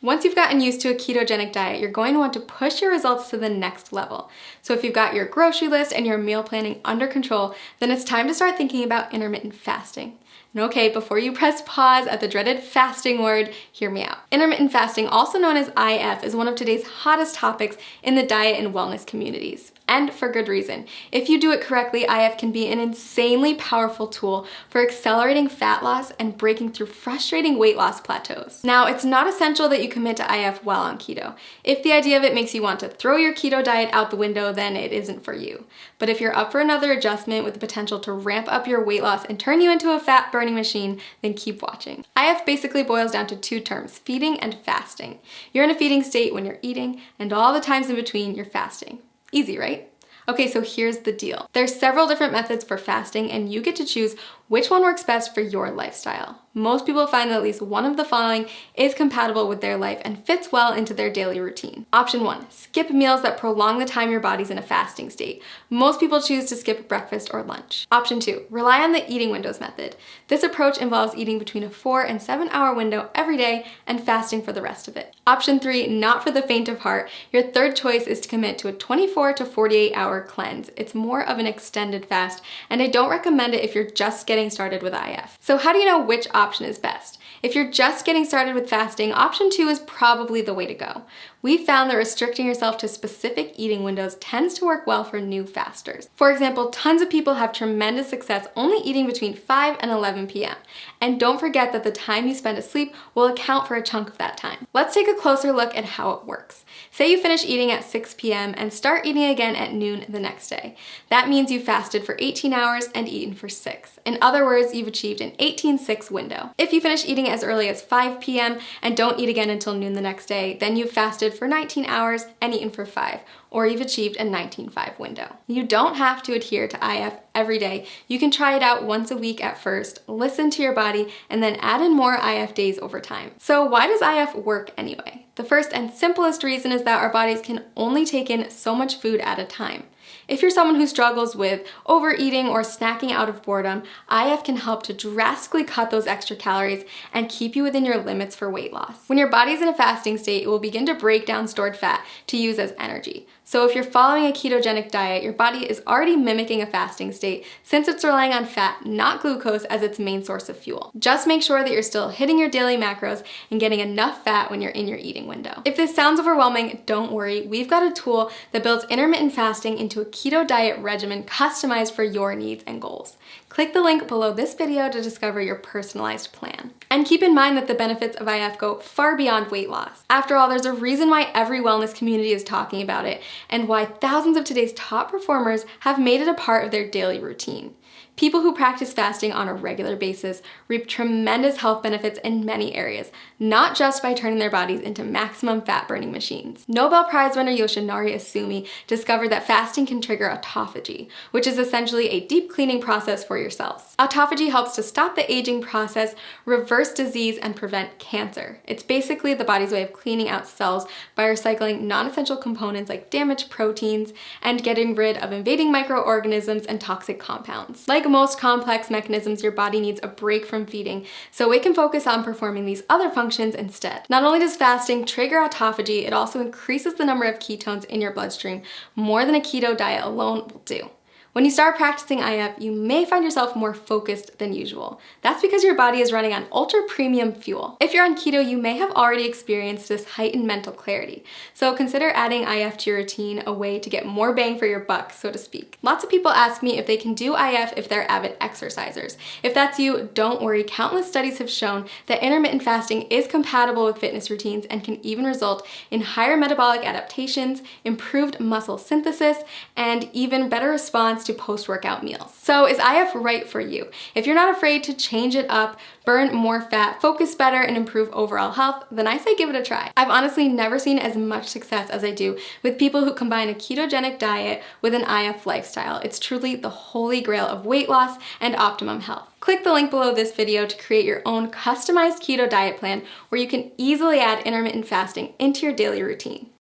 Once you've gotten used to a ketogenic diet, you're going to want to push your results to the next level. So if you've got your grocery list and your meal planning under control, then it's time to start thinking about intermittent fasting. And okay, before you press pause at the dreaded fasting word, hear me out. Intermittent fasting, also known as IF, is one of today's hottest topics in the diet and wellness communities. And for good reason. If you do it correctly, IF can be an insanely powerful tool for accelerating fat loss and breaking through frustrating weight loss plateaus. Now, it's not essential that you commit to IF while on keto. If the idea of it makes you want to throw your keto diet out the window, then it isn't for you. But if you're up for another adjustment with the potential to ramp up your weight loss and turn you into a fat burning machine, then keep watching. IF basically boils down to two terms, feeding and fasting. You're in a feeding state when you're eating, and all the times in between, you're fasting. Easy, right? Okay, so here's the deal. There's several different methods for fasting, and you get to choose which one works best for your lifestyle. Most people find that at least one of the following is compatible with their life and fits well into their daily routine. Option 1, skip meals that prolong the time your body's in a fasting state. Most people choose to skip breakfast or lunch. Option 2, rely on the eating windows method. This approach involves eating between a 4 and 7 hour window every day and fasting for the rest of it. Option 3, not for the faint of heart. Your third choice is to commit to a 24 to 48 hour cleanse. It's more of an extended fast, and I don't recommend it if you're just getting started with IF. So how do you know which option is best? If you're just getting started with fasting, option 2 is probably the way to go. We found that restricting yourself to specific eating windows tends to work well for new fasters. For example, tons of people have tremendous success only eating between 5 and 11 p.m. And don't forget that the time you spend asleep will account for a chunk of that time. Let's take a closer look at how it works. Say you finish eating at 6 p.m. and start eating again at noon the next day. That means you fasted for 18 hours and eaten for 6. In other words, you've achieved an 18-6 window. If you finish eating as early as 5 p.m. and don't eat again until noon the next day, then you've fasted for 19 hours and eaten for 5, or you've achieved a 19-5 window. You don't have to adhere to IF every day. You can try it out once a week at first, listen to your body, and then add in more IF days over time. So why does IF work anyway? The first and simplest reason is that our bodies can only take in so much food at a time. If you're someone who struggles with overeating or snacking out of boredom, IF can help to drastically cut those extra calories and keep you within your limits for weight loss. When your body's in a fasting state, it will begin to break down stored fat to use as energy. So if you're following a ketogenic diet, your body is already mimicking a fasting state since it's relying on fat, not glucose, as its main source of fuel. Just make sure that you're still hitting your daily macros and getting enough fat when you're in your eating window. If this sounds overwhelming, don't worry. We've got a tool that builds intermittent fasting into a keto diet regimen customized for your needs and goals. Click the link below this video to discover your personalized plan. And keep in mind that the benefits of IF go far beyond weight loss. After all, there's a reason why every wellness community is talking about it and why thousands of today's top performers have made it a part of their daily routine. People who practice fasting on a regular basis reap tremendous health benefits in many areas, not just by turning their bodies into maximum fat-burning machines. Nobel Prize winner Yoshinari Asumi discovered that fasting can trigger autophagy, which is essentially a deep cleaning process for your cells. Autophagy helps to stop the aging process, reverse disease, and prevent cancer. It's basically the body's way of cleaning out cells by recycling non-essential components like damaged proteins and getting rid of invading microorganisms and toxic compounds. Like most complex mechanisms, your body needs a break from feeding, so it can focus on performing these other functions instead. Not only does fasting trigger autophagy, it also increases the number of ketones in your bloodstream more than a keto diet alone will do. When you start practicing IF, you may find yourself more focused than usual. That's because your body is running on ultra premium fuel. If you're on keto, you may have already experienced this heightened mental clarity. So consider adding IF to your routine, a way to get more bang for your buck, so to speak. Lots of people ask me if they can do IF if they're avid exercisers. If that's you, don't worry. Countless studies have shown that intermittent fasting is compatible with fitness routines and can even result in higher metabolic adaptations, improved muscle synthesis, and even better response to post-workout meals. So is IF right for you? If you're not afraid to change it up, burn more fat, focus better, and improve overall health, then I say give it a try. I've honestly never seen as much success as I do with people who combine a ketogenic diet with an IF lifestyle. It's truly the holy grail of weight loss and optimum health. Click the link below this video to create your own customized keto diet plan where you can easily add intermittent fasting into your daily routine.